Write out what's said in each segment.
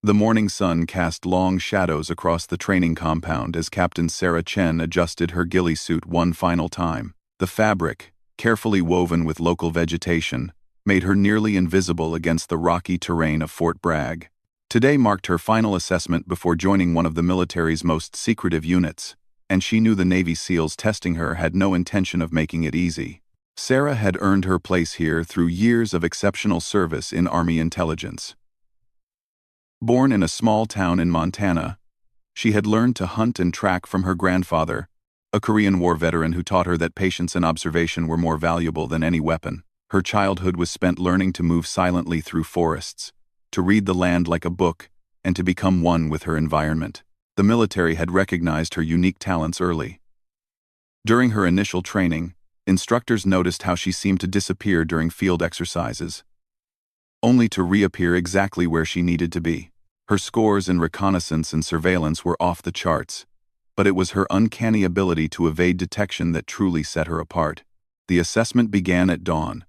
The morning sun cast long shadows across the training compound as Captain Sarah Chen adjusted her ghillie suit one final time. The fabric, carefully woven with local vegetation, made her nearly invisible against the rocky terrain of Fort Bragg. Today marked her final assessment before joining one of the military's most secretive units, and she knew the Navy SEALs testing her had no intention of making it easy. Sarah had earned her place here through years of exceptional service in Army intelligence. Born in a small town in Montana, she had learned to hunt and track from her grandfather, a Korean War veteran who taught her that patience and observation were more valuable than any weapon. Her childhood was spent learning to move silently through forests, to read the land like a book, and to become one with her environment. The military had recognized her unique talents early. During her initial training, instructors noticed how she seemed to disappear during field exercises, only to reappear exactly where she needed to be. Her scores in reconnaissance and surveillance were off the charts, but it was her uncanny ability to evade detection that truly set her apart. The assessment began at dawn.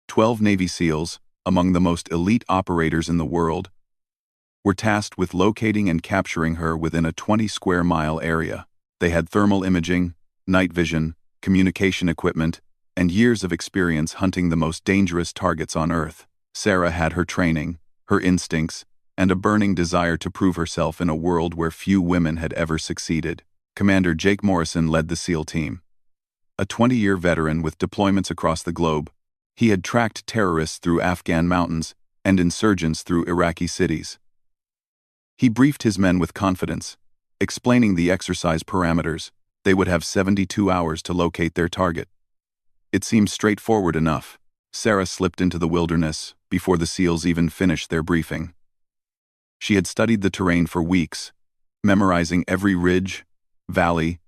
12 Navy SEALs, among the most elite operators in the world, were tasked with locating and capturing her within a 20-square-mile area. They had thermal imaging, night vision, communication equipment, and years of experience hunting the most dangerous targets on Earth. Sarah had her training, her instincts, and a burning desire to prove herself in a world where few women had ever succeeded. Commander Jake Morrison led the SEAL team. A 20-year veteran with deployments across the globe, he had tracked terrorists through Afghan mountains and insurgents through Iraqi cities. He briefed his men with confidence, explaining the exercise parameters. They would have 72 hours to locate their target. It seemed straightforward enough. Sarah slipped into the wilderness before the SEALs even finished their briefing. She had studied the terrain for weeks, memorizing every ridge, valley,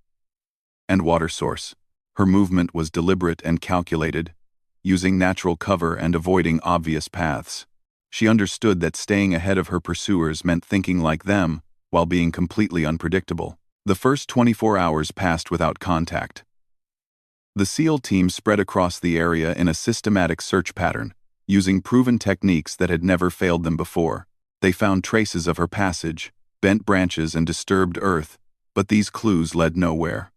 and water source. Her movement was deliberate and calculated, using natural cover and avoiding obvious paths. She understood that staying ahead of her pursuers meant thinking like them while being completely unpredictable. The first 24 hours passed without contact. The SEAL team spread across the area in a systematic search pattern, using proven techniques that had never failed them before. They found traces of her passage, bent branches and disturbed earth, but these clues led nowhere.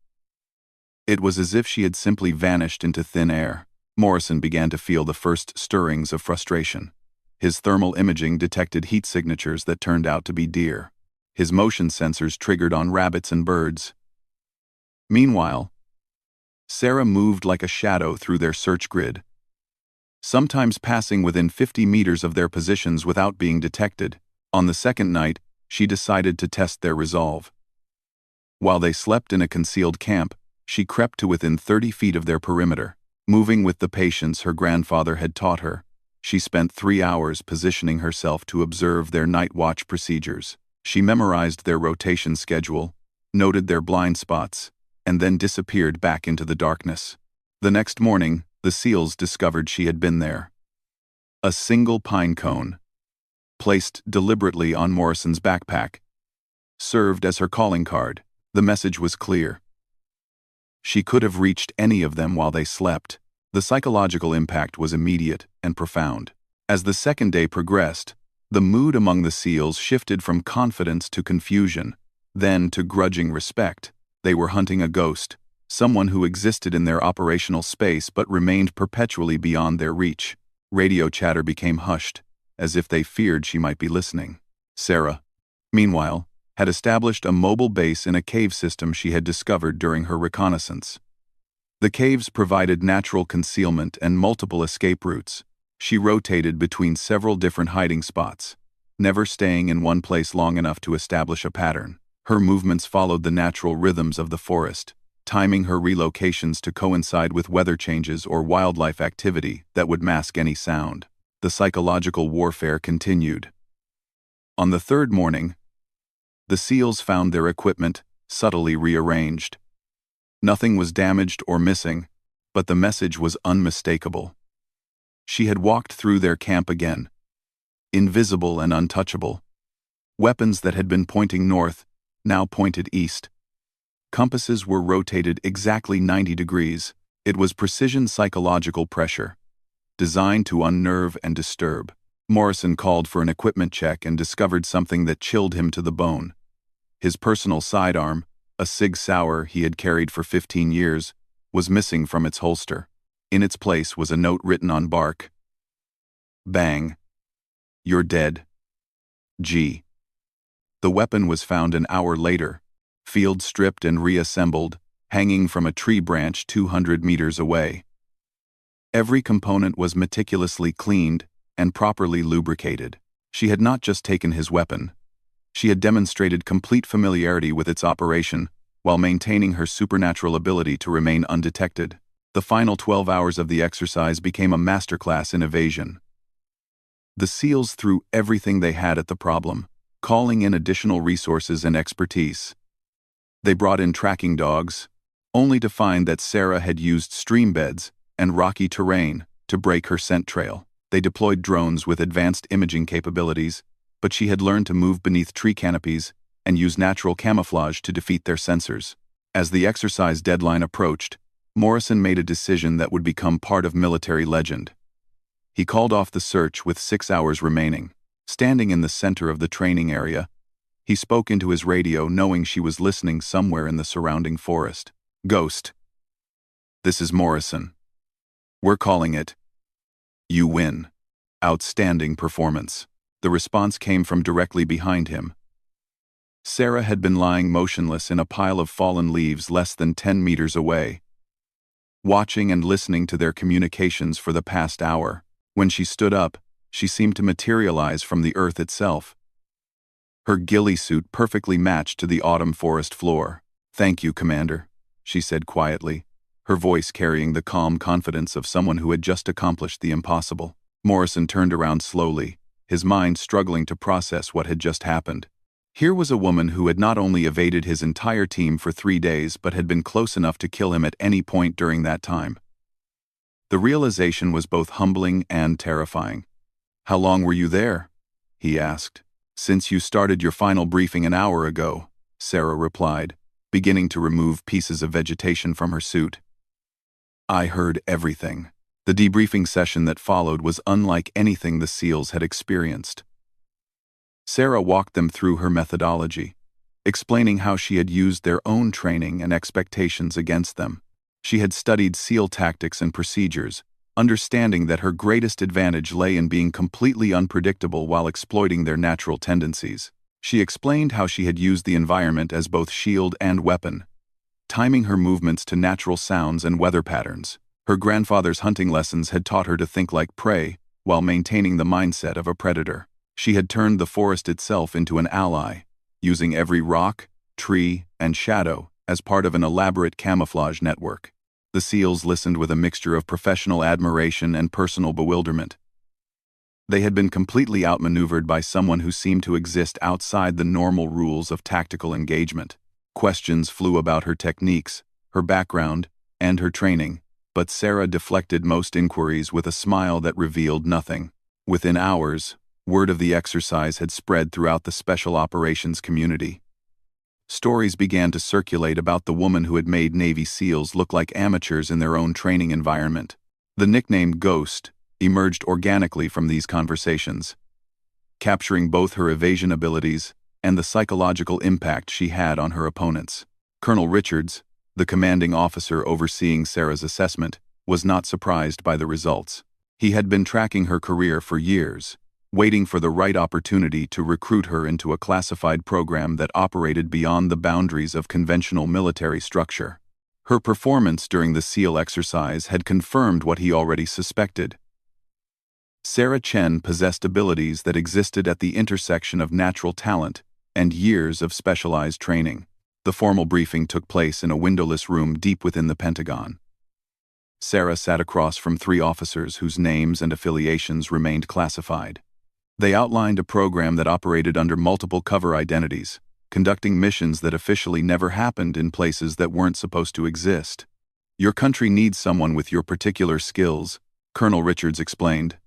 It was as if she had simply vanished into thin air. Morrison began to feel the first stirrings of frustration. His thermal imaging detected heat signatures that turned out to be deer. His motion sensors triggered on rabbits and birds. Meanwhile, Sarah moved like a shadow through their search grid, sometimes passing within 50 meters of their positions without being detected. On the second night, she decided to test their resolve. While they slept in a concealed camp, she crept to within 30 feet of their perimeter. Moving with the patience her grandfather had taught her, she spent 3 hours positioning herself to observe their night watch procedures. She memorized their rotation schedule, noted their blind spots, and then disappeared back into the darkness. The next morning, the SEALs discovered she had been there. A single pine cone, placed deliberately on Morrison's backpack, served as her calling card. The message was clear. She could have reached any of them while they slept. The psychological impact was immediate and profound. As the second day progressed, the mood among the SEALs shifted from confidence to confusion, then to grudging respect. They were hunting a ghost, someone who existed in their operational space but remained perpetually beyond their reach. Radio chatter became hushed, as if they feared she might be listening. Sarah, meanwhile, had established a mobile base in a cave system she had discovered during her reconnaissance. The caves provided natural concealment and multiple escape routes. She rotated between several different hiding spots, never staying in one place long enough to establish a pattern. Her movements followed the natural rhythms of the forest, timing her relocations to coincide with weather changes or wildlife activity that would mask any sound. The psychological warfare continued. On the third morning, the SEALs found their equipment subtly rearranged. Nothing was damaged or missing, but the message was unmistakable. She had walked through their camp again, invisible and untouchable. Weapons that had been pointing north now pointed east. Compasses were rotated exactly 90 degrees. It was precision psychological pressure, designed to unnerve and disturb. Morrison called for an equipment check and discovered something that chilled him to the bone. His personal sidearm, a Sig Sauer he had carried for 15 years, was missing from its holster. In its place was a note written on bark. Bang. You're dead. G. The weapon was found an hour later, field stripped and reassembled, hanging from a tree branch 200 meters away. Every component was meticulously cleaned and properly lubricated. She had not just taken his weapon. She had demonstrated complete familiarity with its operation while maintaining her supernatural ability to remain undetected. The final 12 hours of the exercise became a masterclass in evasion. The SEALs threw everything they had at the problem, calling in additional resources and expertise. They brought in tracking dogs, only to find that Sarah had used stream beds and rocky terrain to break her scent trail. They deployed drones with advanced imaging capabilities, but she had learned to move beneath tree canopies and use natural camouflage to defeat their sensors. As the exercise deadline approached, Morrison made a decision that would become part of military legend. He called off the search with 6 hours remaining. Standing in the center of the training area, he spoke into his radio knowing she was listening somewhere in the surrounding forest. Ghost. This is Morrison. We're calling it. You win. Outstanding performance. The response came from directly behind him. Sarah had been lying motionless in a pile of fallen leaves less than 10 meters away, watching and listening to their communications for the past hour. When she stood up, she seemed to materialize from the earth itself. Her ghillie suit perfectly matched to the autumn forest floor. Thank you, Commander, she said quietly, her voice carrying the calm confidence of someone who had just accomplished the impossible. Morrison turned around slowly, his mind struggling to process what had just happened. Here was a woman who had not only evaded his entire team for 3 days but had been close enough to kill him at any point during that time. The realization was both humbling and terrifying. How long were you there? He asked. Since you started your final briefing an hour ago, Sarah replied, beginning to remove pieces of vegetation from her suit. I heard everything. The debriefing session that followed was unlike anything the SEALs had experienced. Sarah walked them through her methodology, explaining how she had used their own training and expectations against them. She had studied SEAL tactics and procedures, understanding that her greatest advantage lay in being completely unpredictable while exploiting their natural tendencies. She explained how she had used the environment as both shield and weapon, timing her movements to natural sounds and weather patterns. Her grandfather's hunting lessons had taught her to think like prey while maintaining the mindset of a predator. She had turned the forest itself into an ally, using every rock, tree, and shadow as part of an elaborate camouflage network. The SEALs listened with a mixture of professional admiration and personal bewilderment. They had been completely outmaneuvered by someone who seemed to exist outside the normal rules of tactical engagement. Questions flew about her techniques, her background, and her training, but Sarah deflected most inquiries with a smile that revealed nothing. Within hours, word of the exercise had spread throughout the special operations community. Stories began to circulate about the woman who had made Navy SEALs look like amateurs in their own training environment. The nickname Ghost emerged organically from these conversations, capturing both her evasion abilities and the psychological impact she had on her opponents. Colonel Richards, the commanding officer overseeing Sarah's assessment, was not surprised by the results. He had been tracking her career for years, waiting for the right opportunity to recruit her into a classified program that operated beyond the boundaries of conventional military structure. Her performance during the SEAL exercise had confirmed what he already suspected. Sarah Chen possessed abilities that existed at the intersection of natural talent and years of specialized training. The formal briefing took place in a windowless room deep within the Pentagon. Sarah sat across from 3 officers whose names and affiliations remained classified. They outlined a program that operated under multiple cover identities, conducting missions that officially never happened in places that weren't supposed to exist. Your country needs someone with your particular skills, Colonel Richards explained.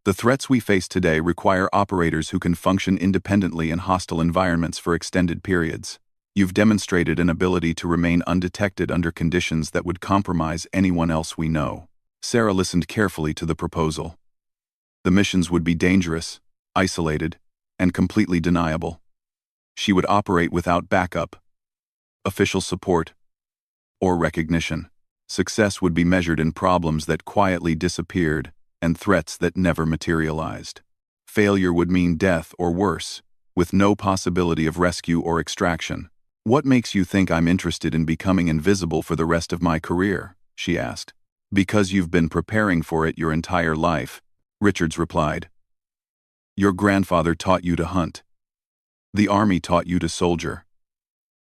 The threats we face today require operators who can function independently in hostile environments for extended periods. You've demonstrated an ability to remain undetected under conditions that would compromise anyone else we know. Sarah listened carefully to the proposal. The missions would be dangerous, isolated, and completely deniable. She would operate without backup, official support, or recognition. Success would be measured in problems that quietly disappeared and threats that never materialized. Failure would mean death or worse, with no possibility of rescue or extraction. "What makes you think I'm interested in becoming invisible for the rest of my career?" she asked. "Because you've been preparing for it your entire life," Richards replied. "Your grandfather taught you to hunt. The army taught you to soldier.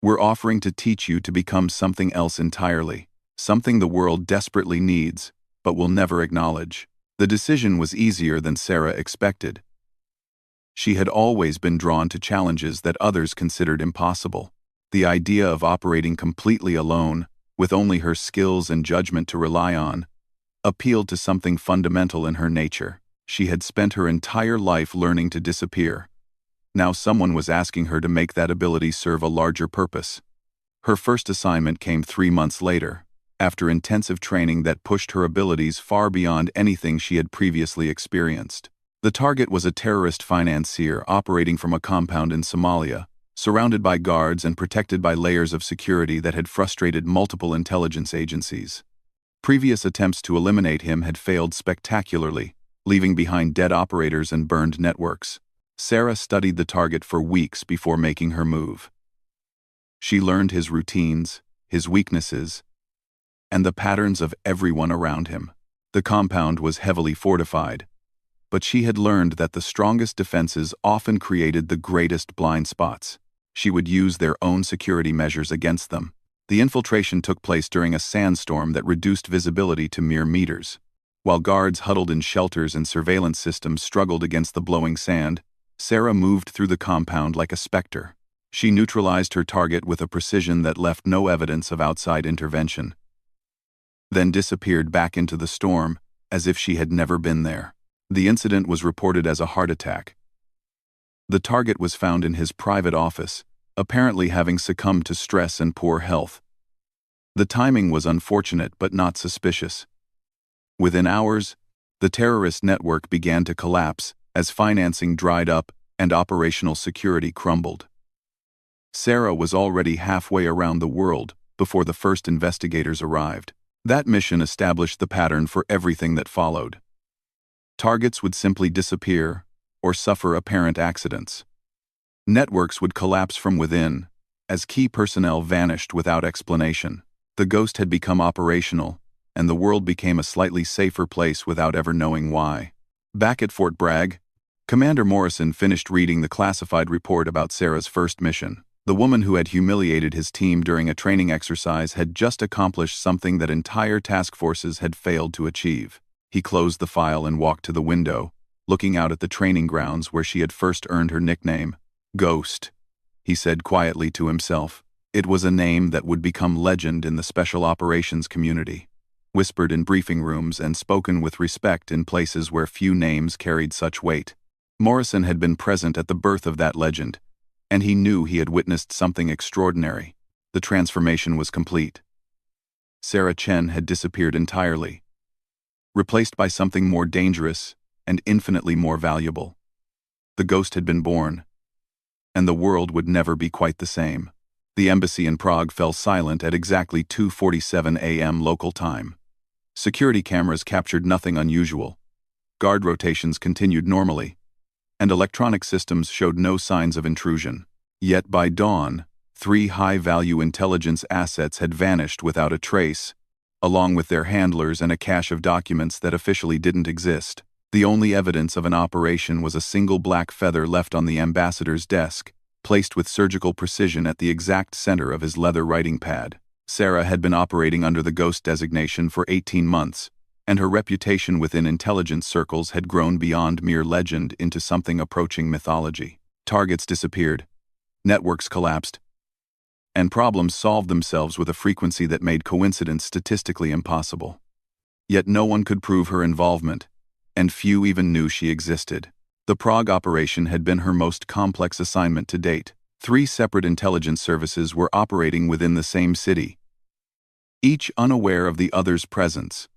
We're offering to teach you to become something else entirely, something the world desperately needs, but will never acknowledge." The decision was easier than Sarah expected. She had always been drawn to challenges that others considered impossible. The idea of operating completely alone, with only her skills and judgment to rely on, appealed to something fundamental in her nature. She had spent her entire life learning to disappear. Now someone was asking her to make that ability serve a larger purpose. Her first assignment came 3 months later, after intensive training that pushed her abilities far beyond anything she had previously experienced. The target was a terrorist financier operating from a compound in Somalia, surrounded by guards and protected by layers of security that had frustrated multiple intelligence agencies. Previous attempts to eliminate him had failed spectacularly, leaving behind dead operators and burned networks. Sarah studied the target for weeks before making her move. She learned his routines, his weaknesses, and the patterns of everyone around him. The compound was heavily fortified, but she had learned that the strongest defenses often created the greatest blind spots. She would use their own security measures against them. The infiltration took place during a sandstorm that reduced visibility to mere meters. While guards huddled in shelters and surveillance systems struggled against the blowing sand, Sarah moved through the compound like a specter. She neutralized her target with a precision that left no evidence of outside intervention, then disappeared back into the storm, as if she had never been there. The incident was reported as a heart attack. The target was found in his private office, apparently having succumbed to stress and poor health. The timing was unfortunate but not suspicious. Within hours, the terrorist network began to collapse as financing dried up and operational security crumbled. Sarah was already halfway around the world before the first investigators arrived. That mission established the pattern for everything that followed. Targets would simply disappear or suffer apparent accidents. Networks would collapse from within, as key personnel vanished without explanation. The ghost had become operational, and the world became a slightly safer place without ever knowing why. Back at Fort Bragg, Commander Morrison finished reading the classified report about Sarah's first mission. The woman who had humiliated his team during a training exercise had just accomplished something that entire task forces had failed to achieve. He closed the file and walked to the window, looking out at the training grounds where she had first earned her nickname. "Ghost," he said quietly to himself. It was a name that would become legend in the special operations community, whispered in briefing rooms and spoken with respect in places where few names carried such weight. Morrison had been present at the birth of that legend, and he knew he had witnessed something extraordinary. The transformation was complete. Sarah Chen had disappeared entirely, replaced by something more dangerous and infinitely more valuable. The ghost had been born, and the world would never be quite the same. The embassy in Prague fell silent at exactly 2:47 a.m. local time. Security cameras captured nothing unusual. Guard rotations continued normally, and electronic systems showed no signs of intrusion. Yet by dawn, 3 high-value intelligence assets had vanished without a trace, along with their handlers and a cache of documents that officially didn't exist. The only evidence of an operation was a single black feather left on the ambassador's desk, placed with surgical precision at the exact center of his leather writing pad. Sarah had been operating under the ghost designation for 18 months, and her reputation within intelligence circles had grown beyond mere legend into something approaching mythology. Targets disappeared, networks collapsed, and problems solved themselves with a frequency that made coincidence statistically impossible. Yet no one could prove her involvement, and few even knew she existed. The Prague operation had been her most complex assignment to date. 3 separate intelligence services were operating within the same city, each unaware of the other's presence,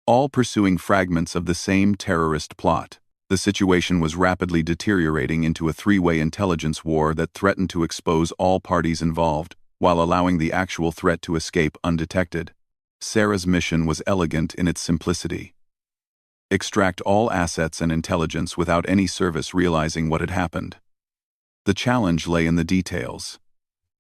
all pursuing fragments of the same terrorist plot. The situation was rapidly deteriorating into a three-way intelligence war that threatened to expose all parties involved, while allowing the actual threat to escape undetected. Sarah's mission was elegant in its simplicity. Extract all assets and intelligence without any service realizing what had happened. The challenge lay in the details.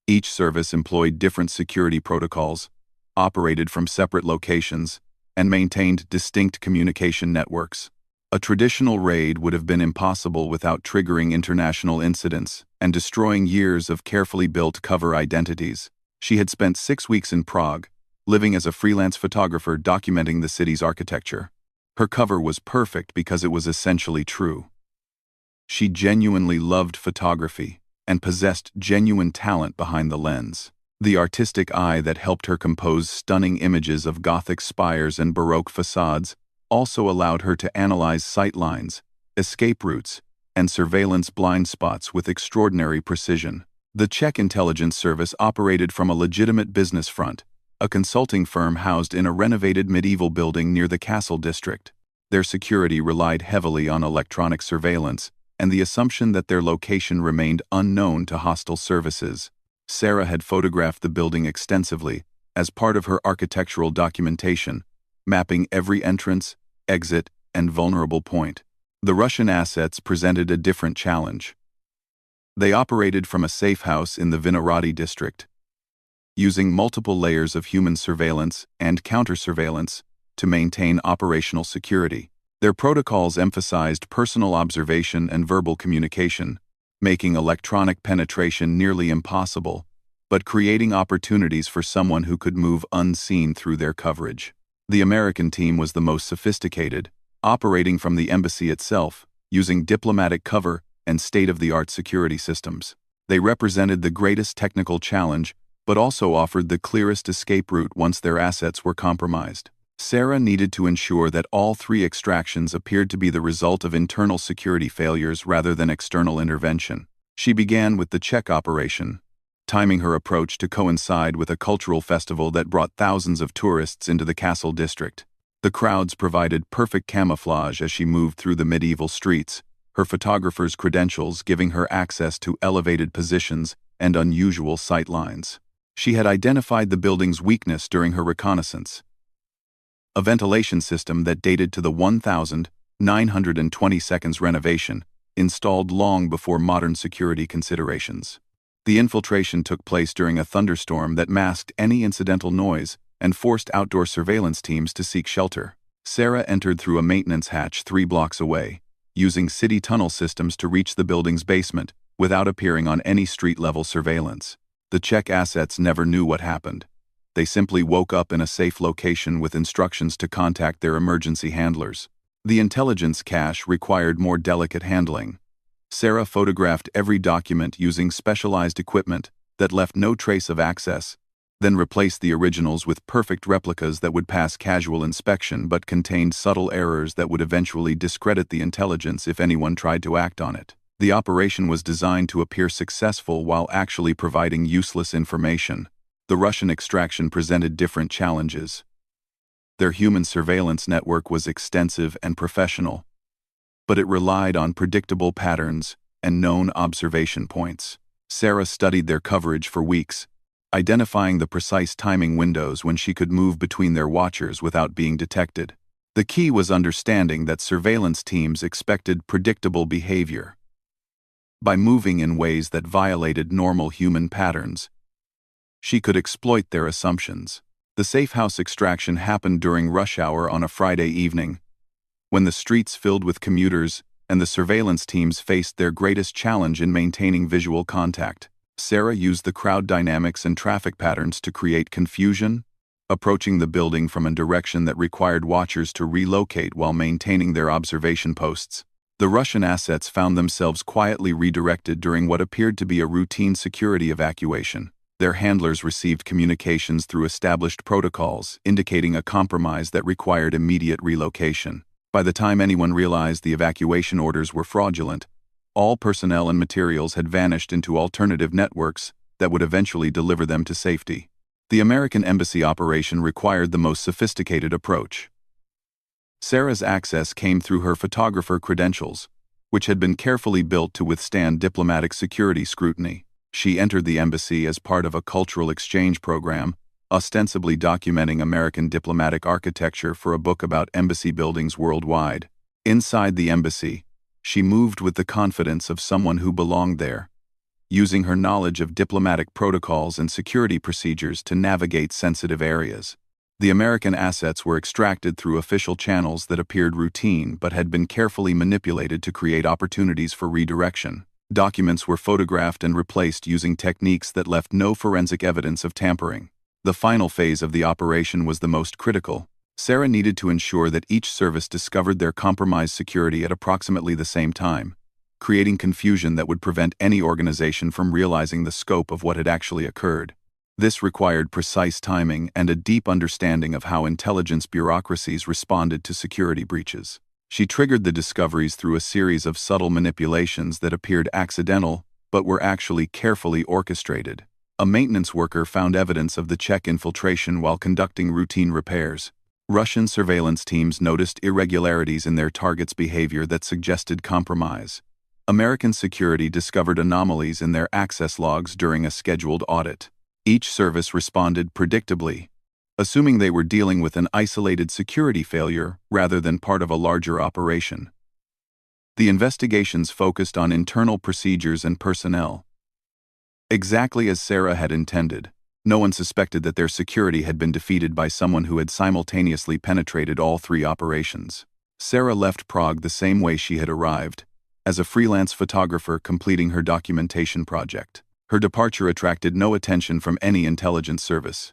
Each service employed different security protocols, operated from separate locations, and maintained distinct communication networks. A traditional raid would have been impossible without triggering international incidents and destroying years of carefully built cover identities. She had spent 6 weeks in Prague, living as a freelance photographer documenting the city's architecture. Her cover was perfect because it was essentially true. She genuinely loved photography and possessed genuine talent behind the lens. The artistic eye that helped her compose stunning images of Gothic spires and Baroque facades also allowed her to analyze sightlines, escape routes, and surveillance blind spots with extraordinary precision. The Czech intelligence service operated from a legitimate business front, a consulting firm housed in a renovated medieval building near the Castle district. Their security relied heavily on electronic surveillance and the assumption that their location remained unknown to hostile services. Sarah had photographed the building extensively as part of her architectural documentation, mapping every entrance, exit, and vulnerable point. The Russian assets presented a different challenge. They operated from a safe house in the Vinohrady district, using multiple layers of human surveillance and counter-surveillance to maintain operational security. Their protocols emphasized personal observation and verbal communication, making electronic penetration nearly impossible, but creating opportunities for someone who could move unseen through their coverage. The American team was the most sophisticated, operating from the embassy itself, using diplomatic cover and state-of-the-art security systems. They represented the greatest technical challenge, but also offered the clearest escape route once their assets were compromised. Sarah needed to ensure that all 3 extractions appeared to be the result of internal security failures rather than external intervention. She began with the Czech operation, timing her approach to coincide with a cultural festival that brought thousands of tourists into the Castle district. The crowds provided perfect camouflage as she moved through the medieval streets, her photographer's credentials giving her access to elevated positions and unusual sight lines. She had identified the building's weakness during her reconnaissance: a ventilation system that dated to the 1922 renovation, installed long before modern security considerations. The infiltration took place during a thunderstorm that masked any incidental noise and forced outdoor surveillance teams to seek shelter. Sarah entered through a maintenance hatch 3 blocks away, using city tunnel systems to reach the building's basement without appearing on any street-level surveillance. The Czech assets never knew what happened. They simply woke up in a safe location with instructions to contact their emergency handlers. The intelligence cache required more delicate handling. Sarah photographed every document using specialized equipment that left no trace of access, then replaced the originals with perfect replicas that would pass casual inspection but contained subtle errors that would eventually discredit the intelligence if anyone tried to act on it. The operation was designed to appear successful while actually providing useless information. The Russian extraction presented different challenges. Their human surveillance network was extensive and professional, but it relied on predictable patterns and known observation points. Sarah studied their coverage for weeks, identifying the precise timing windows when she could move between their watchers without being detected. The key was understanding that surveillance teams expected predictable behavior. By moving in ways that violated normal human patterns, she could exploit their assumptions. The safe house extraction happened during rush hour on a Friday evening, when the streets filled with commuters and the surveillance teams faced their greatest challenge in maintaining visual contact. Sarah used the crowd dynamics and traffic patterns to create confusion, approaching the building from a direction that required watchers to relocate while maintaining their observation posts. The Russian assets found themselves quietly redirected during what appeared to be a routine security evacuation. Their handlers received communications through established protocols, indicating a compromise that required immediate relocation. By the time anyone realized the evacuation orders were fraudulent, all personnel and materials had vanished into alternative networks that would eventually deliver them to safety. The American embassy operation required the most sophisticated approach. Sarah's access came through her photographer credentials, which had been carefully built to withstand diplomatic security scrutiny. She entered the embassy as part of a cultural exchange program, ostensibly documenting American diplomatic architecture for a book about embassy buildings worldwide. Inside the embassy, she moved with the confidence of someone who belonged there, using her knowledge of diplomatic protocols and security procedures to navigate sensitive areas. The American assets were extracted through official channels that appeared routine but had been carefully manipulated to create opportunities for redirection. Documents were photographed and replaced using techniques that left no forensic evidence of tampering. The final phase of the operation was the most critical. Sarah needed to ensure that each service discovered their compromised security at approximately the same time, creating confusion that would prevent any organization from realizing the scope of what had actually occurred. This required precise timing and a deep understanding of how intelligence bureaucracies responded to security breaches. She triggered the discoveries through a series of subtle manipulations that appeared accidental but were actually carefully orchestrated. A maintenance worker found evidence of the Czech infiltration while conducting routine repairs. Russian surveillance teams noticed irregularities in their targets' behavior that suggested compromise. American security discovered anomalies in their access logs during a scheduled audit. Each service responded predictably, assuming they were dealing with an isolated security failure rather than part of a larger operation. The investigations focused on internal procedures and personnel. Exactly as Sarah had intended, no one suspected that their security had been defeated by someone who had simultaneously penetrated all three operations. Sarah left Prague the same way she had arrived, as a freelance photographer completing her documentation project. Her departure attracted no attention from any intelligence service.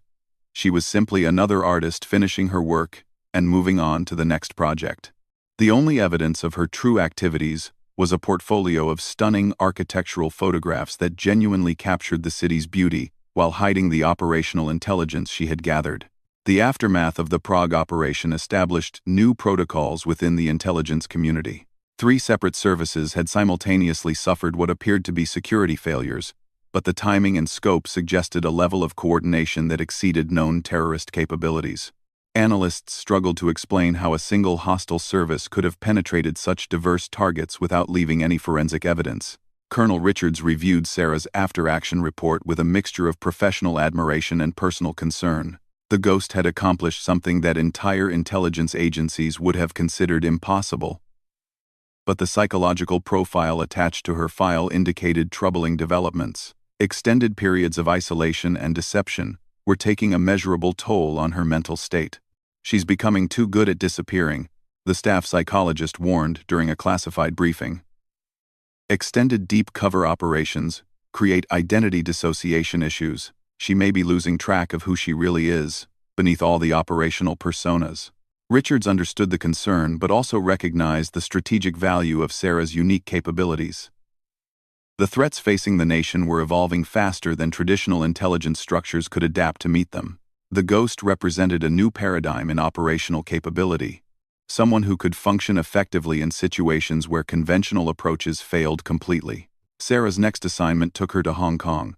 She was simply another artist finishing her work and moving on to the next project. The only evidence of her true activities was a portfolio of stunning architectural photographs that genuinely captured the city's beauty while hiding the operational intelligence she had gathered. The aftermath of the Prague operation established new protocols within the intelligence community. 3 separate services had simultaneously suffered what appeared to be security failures, but the timing and scope suggested a level of coordination that exceeded known terrorist capabilities. Analysts struggled to explain how a single hostile service could have penetrated such diverse targets without leaving any forensic evidence. Colonel Richards reviewed Sarah's after-action report with a mixture of professional admiration and personal concern. The ghost had accomplished something that entire intelligence agencies would have considered impossible. But the psychological profile attached to her file indicated troubling developments. Extended periods of isolation and deception were taking a measurable toll on her mental state. "She's becoming too good at disappearing," the staff psychologist warned during a classified briefing. Extended deep cover operations create identity dissociation issues. She may be losing track of who she really is, beneath all the operational personas. Richards understood the concern but also recognized the strategic value of Sarah's unique capabilities. The threats facing the nation were evolving faster than traditional intelligence structures could adapt to meet them. The ghost represented a new paradigm in operational capability, someone who could function effectively in situations where conventional approaches failed completely. Sarah's next assignment took her to Hong Kong,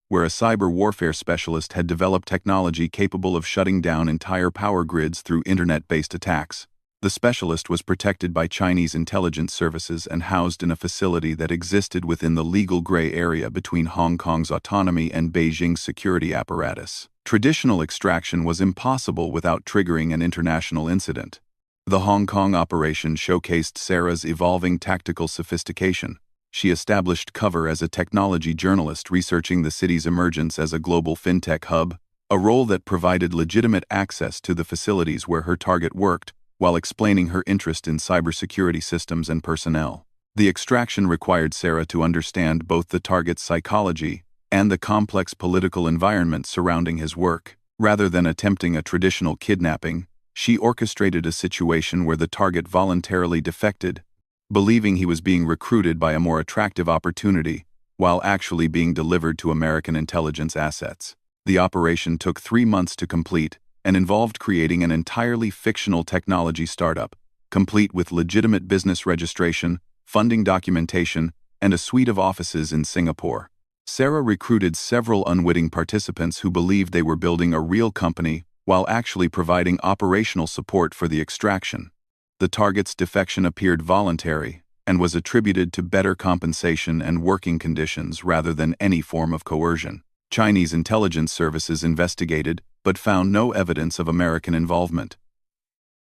where a cyber warfare specialist had developed technology capable of shutting down entire power grids through internet-based attacks. The specialist was protected by Chinese intelligence services and housed in a facility that existed within the legal gray area between Hong Kong's autonomy and Beijing's security apparatus. Traditional extraction was impossible without triggering an international incident. The Hong Kong operation showcased Sarah's evolving tactical sophistication. She established cover as a technology journalist researching the city's emergence as a global fintech hub, a role that provided legitimate access to the facilities where her target worked, while explaining her interest in cybersecurity systems and personnel. The extraction required Sarah to understand both the target's psychology and the complex political environment surrounding his work. Rather than attempting a traditional kidnapping, she orchestrated a situation where the target voluntarily defected, believing he was being recruited by a more attractive opportunity, while actually being delivered to American intelligence assets. The operation took 3 months to complete, and involved creating an entirely fictional technology startup, complete with legitimate business registration, funding documentation, and a suite of offices in Singapore. Sarah recruited several unwitting participants who believed they were building a real company while actually providing operational support for the extraction. The target's defection appeared voluntary and was attributed to better compensation and working conditions rather than any form of coercion. Chinese intelligence services investigated but found no evidence of American involvement.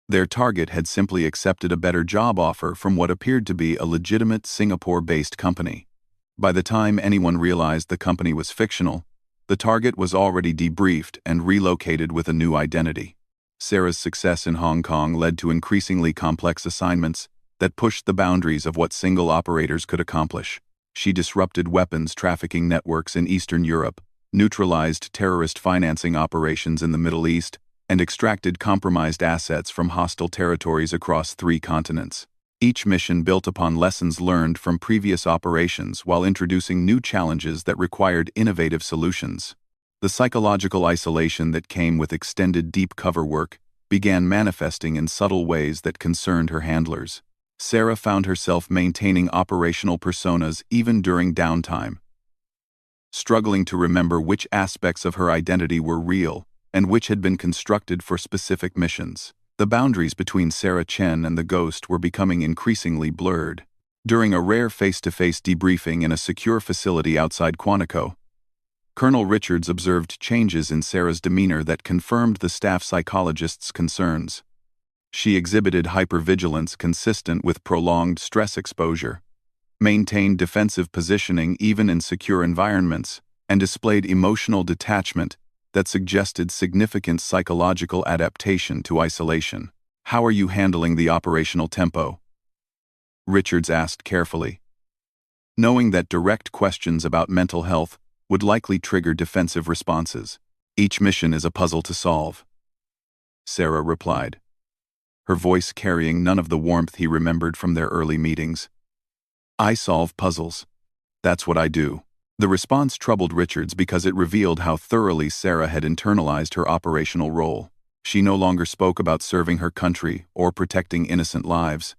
Their target had simply accepted a better job offer from what appeared to be a legitimate Singapore-based company. By the time anyone realized the company was fictional, the target was already debriefed and relocated with a new identity. Sarah's success in Hong Kong led to increasingly complex assignments that pushed the boundaries of what single operators could accomplish. She disrupted weapons trafficking networks in Eastern Europe, neutralized terrorist financing operations in the Middle East, and extracted compromised assets from hostile territories across 3 continents. Each mission built upon lessons learned from previous operations while introducing new challenges that required innovative solutions. The psychological isolation that came with extended deep cover work began manifesting in subtle ways that concerned her handlers. Sarah found herself maintaining operational personas even during downtime, struggling to remember which aspects of her identity were real and which had been constructed for specific missions. The boundaries between Sarah Chen and the Ghost were becoming increasingly blurred. During a rare face-to-face debriefing in a secure facility outside Quantico, Colonel Richards observed changes in Sarah's demeanor that confirmed the staff psychologist's concerns. She exhibited hypervigilance consistent with prolonged stress exposure, maintained defensive positioning even in secure environments, and displayed emotional detachment that suggested significant psychological adaptation to isolation. "How are you handling the operational tempo?" Richards asked carefully, knowing that direct questions about mental health would likely trigger defensive responses. "Each mission is a puzzle to solve," Sarah replied, her voice carrying none of the warmth he remembered from their early meetings. "I solve puzzles. That's what I do." The response troubled Richards because it revealed how thoroughly Sarah had internalized her operational role. She no longer spoke about serving her country or protecting innocent lives.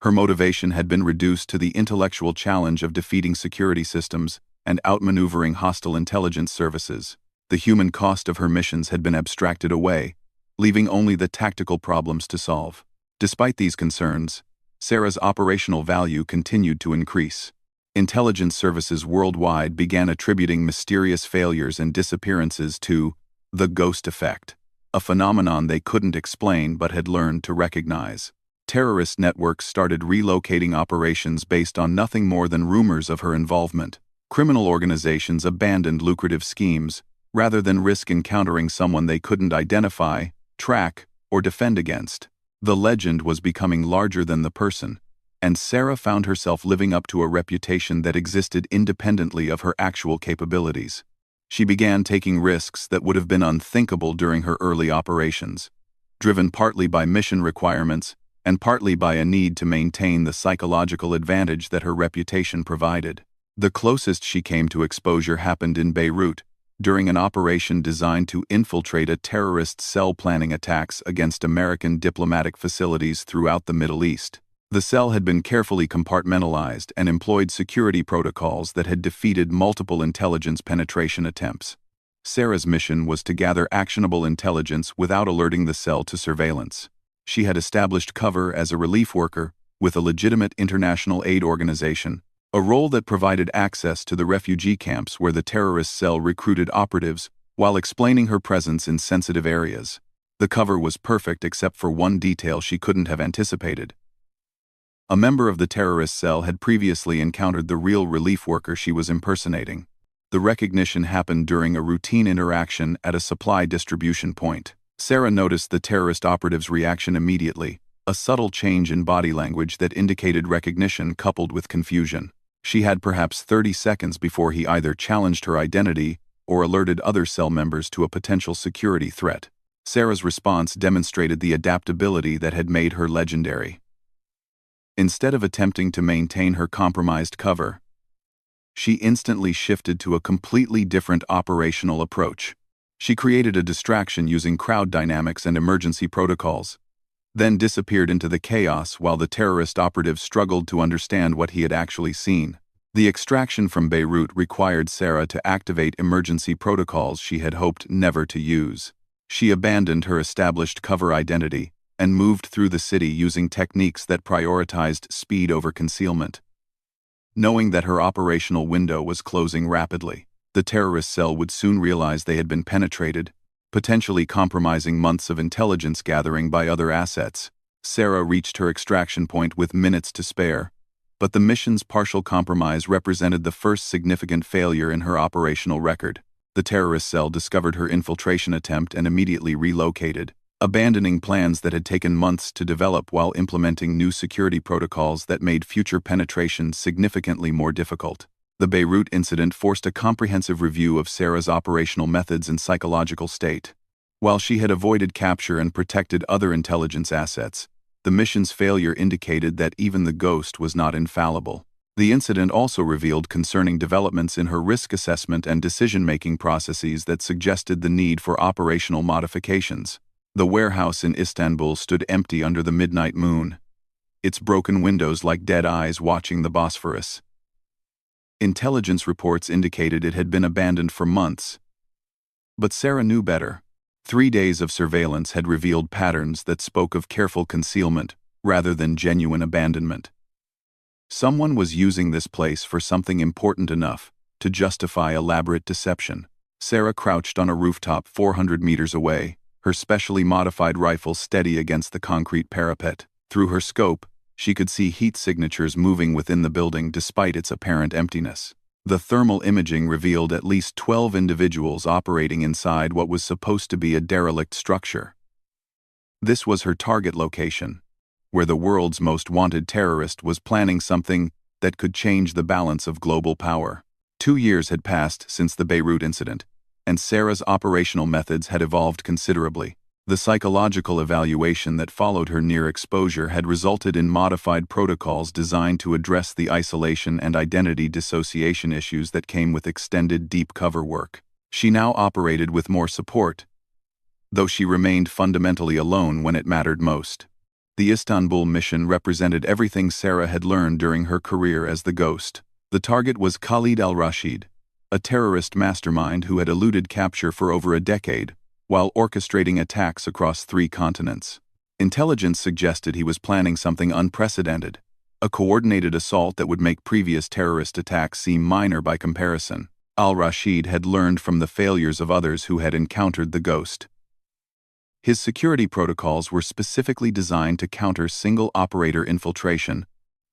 Her motivation had been reduced to the intellectual challenge of defeating security systems and outmaneuvering hostile intelligence services. The human cost of her missions had been abstracted away, leaving only the tactical problems to solve. Despite these concerns, Sarah's operational value continued to increase. Intelligence services worldwide began attributing mysterious failures and disappearances to the ghost effect, a phenomenon they couldn't explain but had learned to recognize. Terrorist networks started relocating operations based on nothing more than rumors of her involvement. Criminal organizations abandoned lucrative schemes rather than risk encountering someone they couldn't identify, track, or defend against. The legend was becoming larger than the person, and Sarah found herself living up to a reputation that existed independently of her actual capabilities. She began taking risks that would have been unthinkable during her early operations, driven partly by mission requirements and partly by a need to maintain the psychological advantage that her reputation provided. The closest she came to exposure happened in Beirut, during an operation designed to infiltrate a terrorist cell planning attacks against American diplomatic facilities throughout the Middle East. The cell had been carefully compartmentalized and employed security protocols that had defeated multiple intelligence penetration attempts. Sarah's mission was to gather actionable intelligence without alerting the cell to surveillance. She had established cover as a relief worker with a legitimate international aid organization, a role that provided access to the refugee camps where the terrorist cell recruited operatives while explaining her presence in sensitive areas. The cover was perfect except for one detail she couldn't have anticipated. A member of the terrorist cell had previously encountered the real relief worker she was impersonating. The recognition happened during a routine interaction at a supply distribution point. Sarah noticed the terrorist operative's reaction immediately, a subtle change in body language that indicated recognition coupled with confusion. She had perhaps 30 seconds before he either challenged her identity or alerted other cell members to a potential security threat. Sarah's response demonstrated the adaptability that had made her legendary. Instead of attempting to maintain her compromised cover, she instantly shifted to a completely different operational approach. She created a distraction using crowd dynamics and emergency protocols, then disappeared into the chaos while the terrorist operative struggled to understand what he had actually seen. The extraction from Beirut required Sarah to activate emergency protocols she had hoped never to use. She abandoned her established cover identity and moved through the city using techniques that prioritized speed over concealment. Knowing that her operational window was closing rapidly, the terrorist cell would soon realize they had been penetrated, potentially compromising months of intelligence gathering by other assets. Sarah reached her extraction point with minutes to spare, but the mission's partial compromise represented the first significant failure in her operational record. The terrorist cell discovered her infiltration attempt and immediately relocated, abandoning plans that had taken months to develop while implementing new security protocols that made future penetration significantly more difficult. The Beirut incident forced a comprehensive review of Sarah's operational methods and psychological state. While she had avoided capture and protected other intelligence assets, the mission's failure indicated that even the Ghost was not infallible. The incident also revealed concerning developments in her risk assessment and decision-making processes that suggested the need for operational modifications. The warehouse in Istanbul stood empty under the midnight moon, its broken windows like dead eyes watching the Bosphorus. Intelligence reports indicated it had been abandoned for months. But Sarah knew better. 3 days of surveillance had revealed patterns that spoke of careful concealment rather than genuine abandonment. Someone was using this place for something important enough to justify elaborate deception. Sarah crouched on a rooftop 400 meters away, her specially modified rifle steady against the concrete parapet. Through her scope, she could see heat signatures moving within the building despite its apparent emptiness. The thermal imaging revealed at least 12 individuals operating inside what was supposed to be a derelict structure. This was her target location, where the world's most wanted terrorist was planning something that could change the balance of global power. 2 years had passed since the Beirut incident, and Sarah's operational methods had evolved considerably. The psychological evaluation that followed her near exposure had resulted in modified protocols designed to address the isolation and identity dissociation issues that came with extended deep cover work. She now operated with more support, though she remained fundamentally alone when it mattered most. The Istanbul mission represented everything Sarah had learned during her career as the Ghost. The target was Khalid al-Rashid, a terrorist mastermind who had eluded capture for over a decade, while orchestrating attacks across 3 continents. Intelligence suggested he was planning something unprecedented, a coordinated assault that would make previous terrorist attacks seem minor by comparison. Al-Rashid had learned from the failures of others who had encountered the Ghost. His security protocols were specifically designed to counter single-operator infiltration,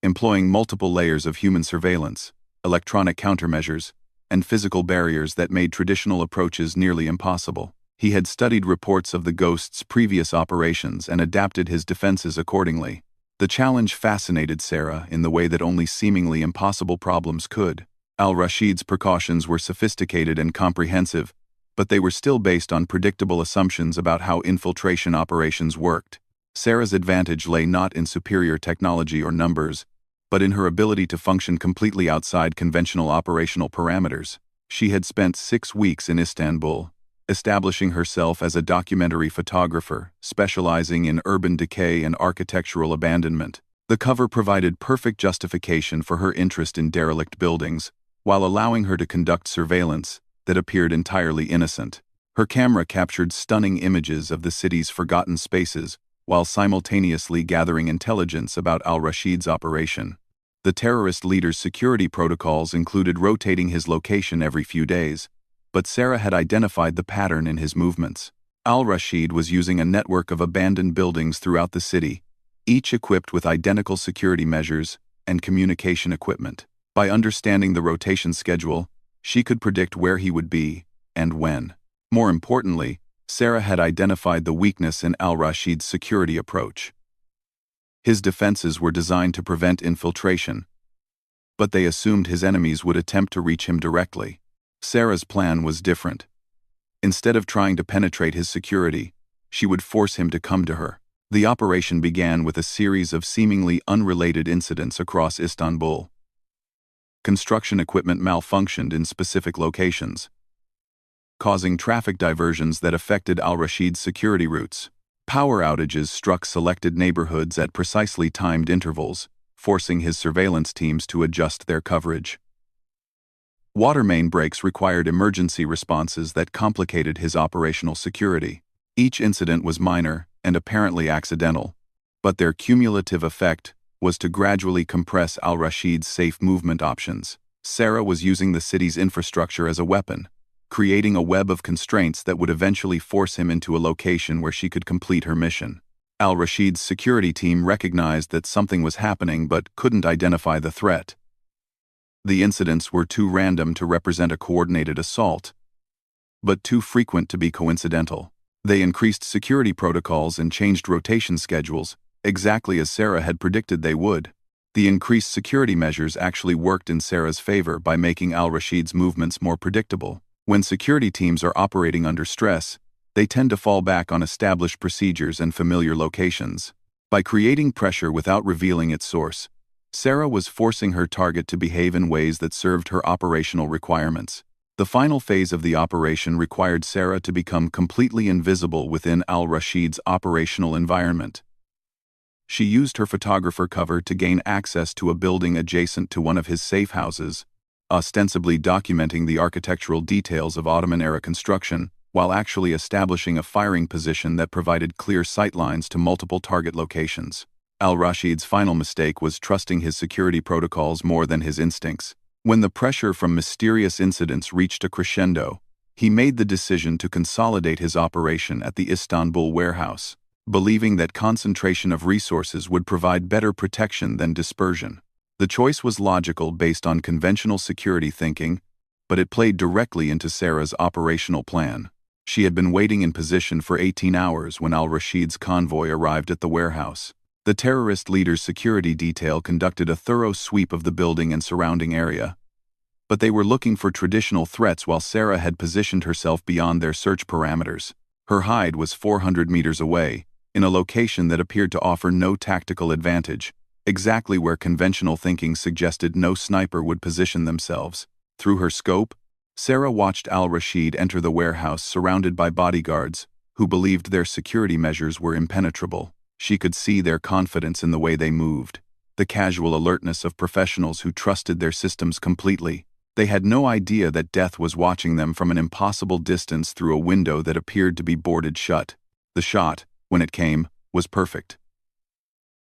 employing multiple layers of human surveillance, electronic countermeasures, and physical barriers that made traditional approaches nearly impossible. He had studied reports of the Ghost's previous operations and adapted his defenses accordingly. The challenge fascinated Sarah in the way that only seemingly impossible problems could. Al-Rashid's precautions were sophisticated and comprehensive, but they were still based on predictable assumptions about how infiltration operations worked. Sarah's advantage lay not in superior technology or numbers, but in her ability to function completely outside conventional operational parameters. She had spent 6 weeks in Istanbul, establishing herself as a documentary photographer, specializing in urban decay and architectural abandonment. The cover provided perfect justification for her interest in derelict buildings, while allowing her to conduct surveillance that appeared entirely innocent. Her camera captured stunning images of the city's forgotten spaces, while simultaneously gathering intelligence about al-Rashid's operation. The terrorist leader's security protocols included rotating his location every few days, but Sarah had identified the pattern in his movements. Al-Rashid was using a network of abandoned buildings throughout the city, each equipped with identical security measures and communication equipment. By understanding the rotation schedule, she could predict where he would be and when. More importantly, Sarah had identified the weakness in al-Rashid's security approach. His defenses were designed to prevent infiltration, but they assumed his enemies would attempt to reach him directly. Sarah's plan was different. Instead of trying to penetrate his security, she would force him to come to her. The operation began with a series of seemingly unrelated incidents across Istanbul. Construction equipment malfunctioned in specific locations, causing traffic diversions that affected al-Rashid's security routes. Power outages struck selected neighborhoods at precisely timed intervals, forcing his surveillance teams to adjust their coverage. Water main breaks required emergency responses that complicated his operational security. Each incident was minor and apparently accidental, but their cumulative effect was to gradually compress al-Rashid's safe movement options. Sarah was using the city's infrastructure as a weapon, creating a web of constraints that would eventually force him into a location where she could complete her mission. Al-Rashid's security team recognized that something was happening but couldn't identify the threat. The incidents were too random to represent a coordinated assault, but too frequent to be coincidental. They increased security protocols and changed rotation schedules, exactly as Sarah had predicted they would. The increased security measures actually worked in Sarah's favor by making al-Rashid's movements more predictable. When security teams are operating under stress, they tend to fall back on established procedures and familiar locations. By creating pressure without revealing its source, Sarah was forcing her target to behave in ways that served her operational requirements. The final phase of the operation required Sarah to become completely invisible within al-Rashid's operational environment. She used her photographer cover to gain access to a building adjacent to one of his safe houses, ostensibly documenting the architectural details of Ottoman-era construction, while actually establishing a firing position that provided clear sightlines to multiple target locations. Al-Rashid's final mistake was trusting his security protocols more than his instincts. When the pressure from mysterious incidents reached a crescendo, he made the decision to consolidate his operation at the Istanbul warehouse, believing that concentration of resources would provide better protection than dispersion. The choice was logical based on conventional security thinking, but it played directly into Sarah's operational plan. She had been waiting in position for 18 hours when al-Rashid's convoy arrived at the warehouse. The terrorist leader's security detail conducted a thorough sweep of the building and surrounding area, but they were looking for traditional threats while Sarah had positioned herself beyond their search parameters. Her hide was 400 meters away, in a location that appeared to offer no tactical advantage, exactly where conventional thinking suggested no sniper would position themselves. Through her scope, Sarah watched al-Rashid enter the warehouse surrounded by bodyguards, who believed their security measures were impenetrable. She could see their confidence in the way they moved, the casual alertness of professionals who trusted their systems completely. They had no idea that death was watching them from an impossible distance through a window that appeared to be boarded shut. The shot, when it came, was perfect.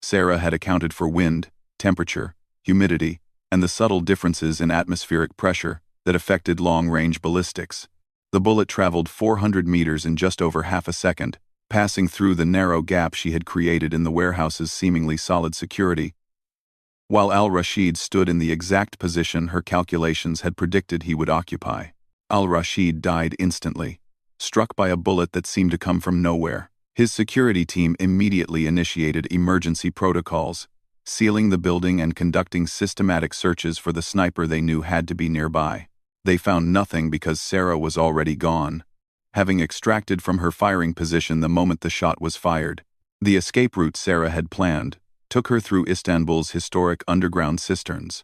Sarah had accounted for wind, temperature, humidity, and the subtle differences in atmospheric pressure that affected long-range ballistics. The bullet traveled 400 meters in just over half a second, passing through the narrow gap she had created in the warehouse's seemingly solid security. While al-Rashid stood in the exact position her calculations had predicted he would occupy, al-Rashid died instantly, struck by a bullet that seemed to come from nowhere. His security team immediately initiated emergency protocols, sealing the building and conducting systematic searches for the sniper they knew had to be nearby. They found nothing because Sarah was already gone, having extracted from her firing position the moment the shot was fired. The escape route Sarah had planned took her through Istanbul's historic underground cisterns,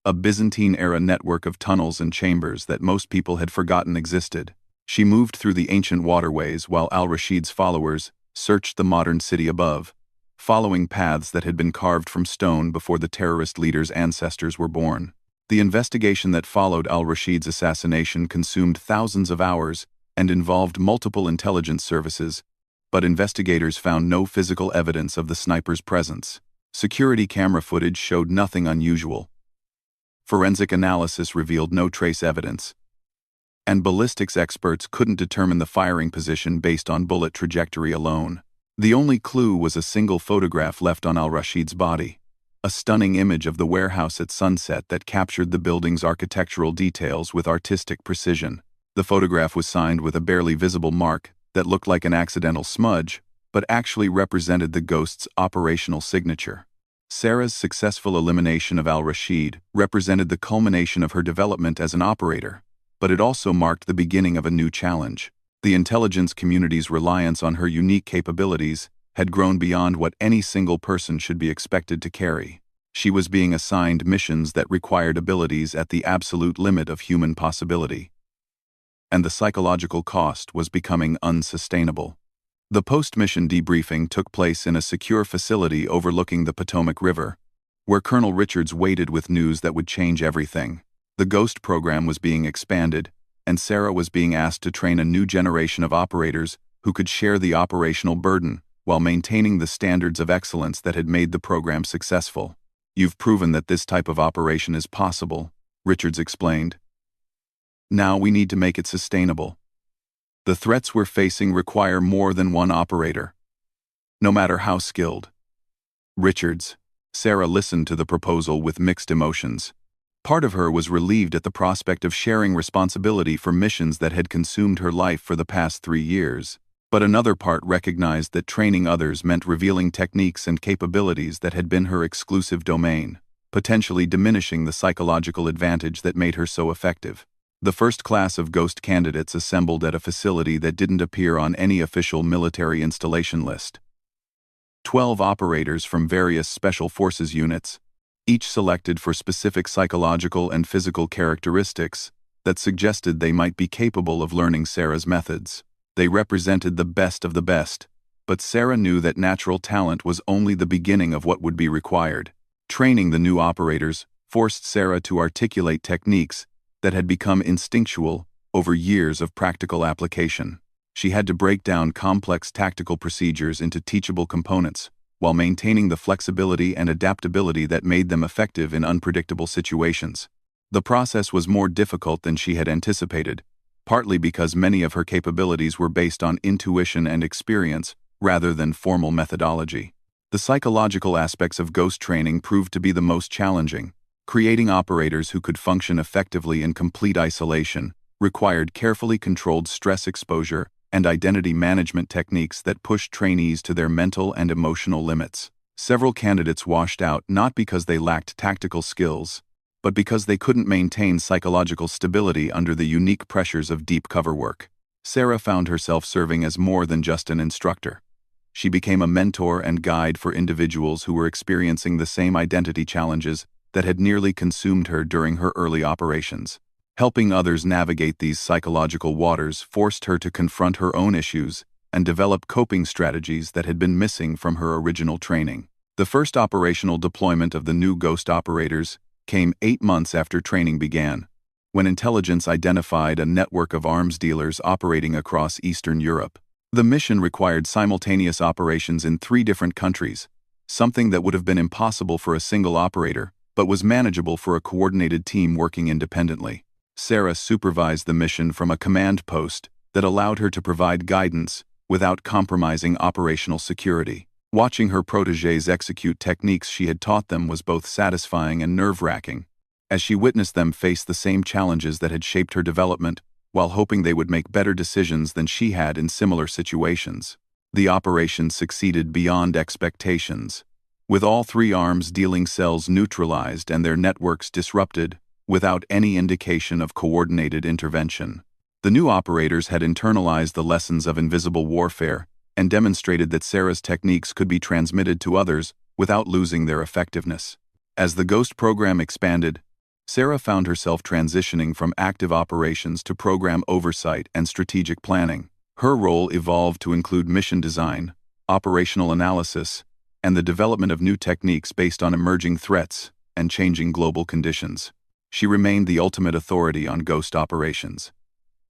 a Byzantine-era network of tunnels and chambers that most people had forgotten existed. She moved through the ancient waterways while al-Rashid's followers searched the modern city above, following paths that had been carved from stone before the terrorist leader's ancestors were born. The investigation that followed al-Rashid's assassination consumed thousands of hours and involved multiple intelligence services, but investigators found no physical evidence of the sniper's presence. Security camera footage showed nothing unusual. Forensic analysis revealed no trace evidence, and ballistics experts couldn't determine the firing position based on bullet trajectory alone. The only clue was a single photograph left on al-Rashid's body, a stunning image of the warehouse at sunset that captured the building's architectural details with artistic precision. The photograph was signed with a barely visible mark that looked like an accidental smudge, but actually represented the ghost's operational signature. Sarah's successful elimination of al-Rashid represented the culmination of her development as an operator, but it also marked the beginning of a new challenge. The intelligence community's reliance on her unique capabilities had grown beyond what any single person should be expected to carry. She was being assigned missions that required abilities at the absolute limit of human possibility, and the psychological cost was becoming unsustainable. The post-mission debriefing took place in a secure facility overlooking the Potomac River, where Colonel Richards waited with news that would change everything. The Ghost program was being expanded, and Sarah was being asked to train a new generation of operators who could share the operational burden while maintaining the standards of excellence that had made the program successful. "You've proven that this type of operation is possible," Richards explained. "Now we need to make it sustainable. The threats we're facing require more than one operator, no matter how skilled." Richards. Sarah listened to the proposal with mixed emotions. Part of her was relieved at the prospect of sharing responsibility for missions that had consumed her life for the past 3 years, but another part recognized that training others meant revealing techniques and capabilities that had been her exclusive domain, potentially diminishing the psychological advantage that made her so effective. The first class of Ghost candidates assembled at a facility that didn't appear on any official military installation list. 12 operators from various special forces units, each selected for specific psychological and physical characteristics that suggested they might be capable of learning Sarah's methods. They represented the best of the best, but Sarah knew that natural talent was only the beginning of what would be required. Training the new operators forced Sarah to articulate techniques that had become instinctual over years of practical application. She had to break down complex tactical procedures into teachable components, while maintaining the flexibility and adaptability that made them effective in unpredictable situations. The process was more difficult than she had anticipated, partly because many of her capabilities were based on intuition and experience rather than formal methodology. The psychological aspects of Ghost training proved to be the most challenging. Creating operators who could function effectively in complete isolation required carefully controlled stress exposure and identity management techniques that pushed trainees to their mental and emotional limits. Several candidates washed out not because they lacked tactical skills, but because they couldn't maintain psychological stability under the unique pressures of deep cover work. Sarah found herself serving as more than just an instructor. She became a mentor and guide for individuals who were experiencing the same identity challenges that had nearly consumed her during her early operations. Helping others navigate these psychological waters forced her to confront her own issues and develop coping strategies that had been missing from her original training. The first operational deployment of the new Ghost operators came 8 months after training began, when intelligence identified a network of arms dealers operating across Eastern Europe. The mission required simultaneous operations in 3 different countries, something that would have been impossible for a single operator, but was manageable for a coordinated team working independently. Sarah supervised the mission from a command post that allowed her to provide guidance without compromising operational security. Watching her protégés execute techniques she had taught them was both satisfying and nerve-wracking, as she witnessed them face the same challenges that had shaped her development, while hoping they would make better decisions than she had in similar situations. The operation succeeded beyond expectations, with all 3 arms dealing cells neutralized and their networks disrupted, without any indication of coordinated intervention. The new operators had internalized the lessons of invisible warfare and demonstrated that Sarah's techniques could be transmitted to others without losing their effectiveness. As the Ghost program expanded, Sarah found herself transitioning from active operations to program oversight and strategic planning. Her role evolved to include mission design, operational analysis, and the development of new techniques based on emerging threats and changing global conditions. She remained the ultimate authority on Ghost operations,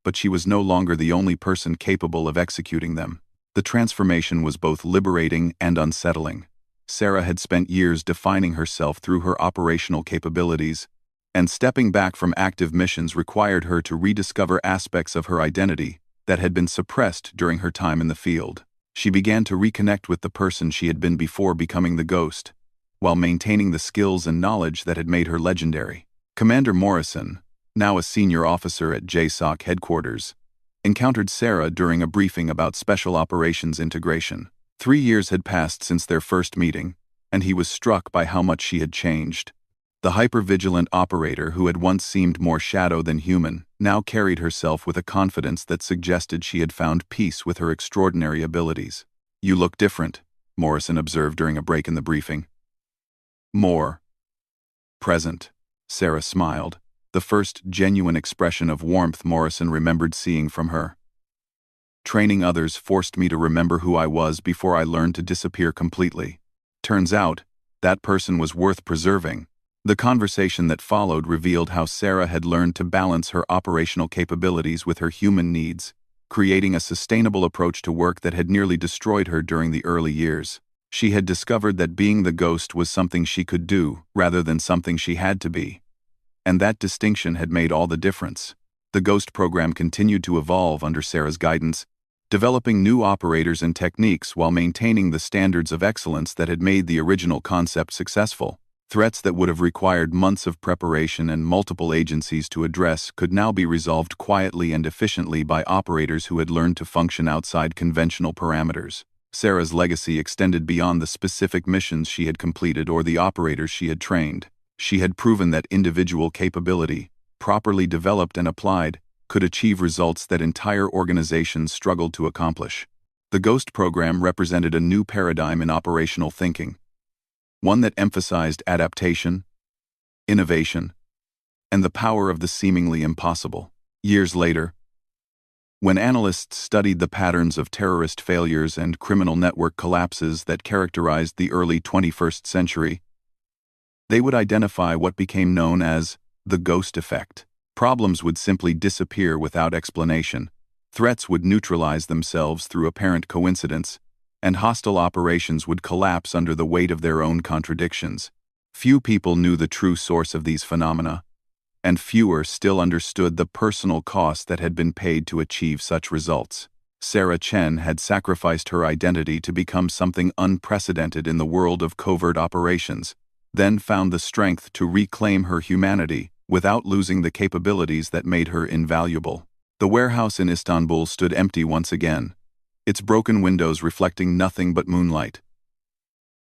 but she was no longer the only person capable of executing them. The transformation was both liberating and unsettling. Sarah had spent years defining herself through her operational capabilities, and stepping back from active missions required her to rediscover aspects of her identity that had been suppressed during her time in the field. She began to reconnect with the person she had been before becoming the Ghost, while maintaining the skills and knowledge that had made her legendary. Commander Morrison, now a senior officer at JSOC headquarters, encountered Sarah during a briefing about special operations integration. 3 years had passed since their first meeting, and he was struck by how much she had changed. The hyper-vigilant operator who had once seemed more shadow than human now carried herself with a confidence that suggested she had found peace with her extraordinary abilities. "You look different," Morrison observed during a break in the briefing. "More present," Sarah smiled, the first genuine expression of warmth Morrison remembered seeing from her. "Training others forced me to remember who I was before I learned to disappear completely. Turns out, that person was worth preserving." The conversation that followed revealed how Sarah had learned to balance her operational capabilities with her human needs, creating a sustainable approach to work that had nearly destroyed her during the early years. She had discovered that being the ghost was something she could do, rather than something she had to be. And that distinction had made all the difference. The Ghost program continued to evolve under Sarah's guidance, developing new operators and techniques while maintaining the standards of excellence that had made the original concept successful. Threats that would have required months of preparation and multiple agencies to address could now be resolved quietly and efficiently by operators who had learned to function outside conventional parameters. Sarah's legacy extended beyond the specific missions she had completed or the operators she had trained. She had proven that individual capability, properly developed and applied, could achieve results that entire organizations struggled to accomplish. The Ghost program represented a new paradigm in operational thinking, one that emphasized adaptation, innovation, and the power of the seemingly impossible. Years later, when analysts studied the patterns of terrorist failures and criminal network collapses that characterized the early 21st century, they would identify what became known as the ghost effect. Problems would simply disappear without explanation, threats would neutralize themselves through apparent coincidence, and hostile operations would collapse under the weight of their own contradictions. Few people knew the true source of these phenomena, and fewer still understood the personal cost that had been paid to achieve such results. Sarah Chen had sacrificed her identity to become something unprecedented in the world of covert operations, then found the strength to reclaim her humanity without losing the capabilities that made her invaluable. The warehouse in Istanbul stood empty once again, its broken windows reflecting nothing but moonlight.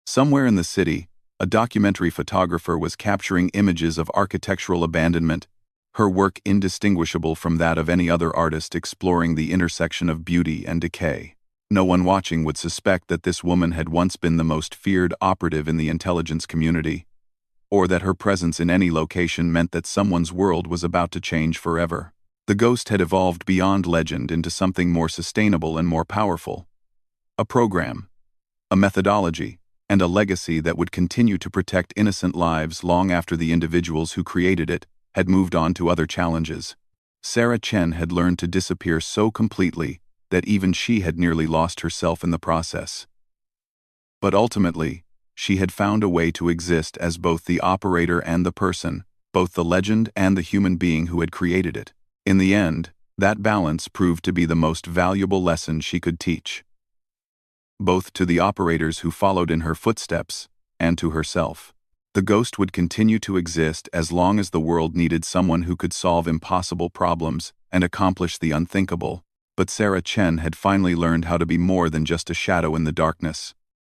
Somewhere in the city, a documentary photographer was capturing images of architectural abandonment, her work indistinguishable from that of any other artist exploring the intersection of beauty and decay. No one watching would suspect that this woman had once been the most feared operative in the intelligence community, or that her presence in any location meant that someone's world was about to change forever. The Ghost had evolved beyond legend into something more sustainable and more powerful. A program, a methodology, and a legacy that would continue to protect innocent lives long after the individuals who created it had moved on to other challenges. Sarah Chen had learned to disappear so completely that even she had nearly lost herself in the process. But ultimately, she had found a way to exist as both the operator and the person, both the legend and the human being who had created it. In the end, that balance proved to be the most valuable lesson she could teach, both to the operators who followed in her footsteps and to herself. The Ghost would continue to exist as long as the world needed someone who could solve impossible problems and accomplish the unthinkable. But Sarah Chen had finally learned how to be more than just a shadow in the darkness.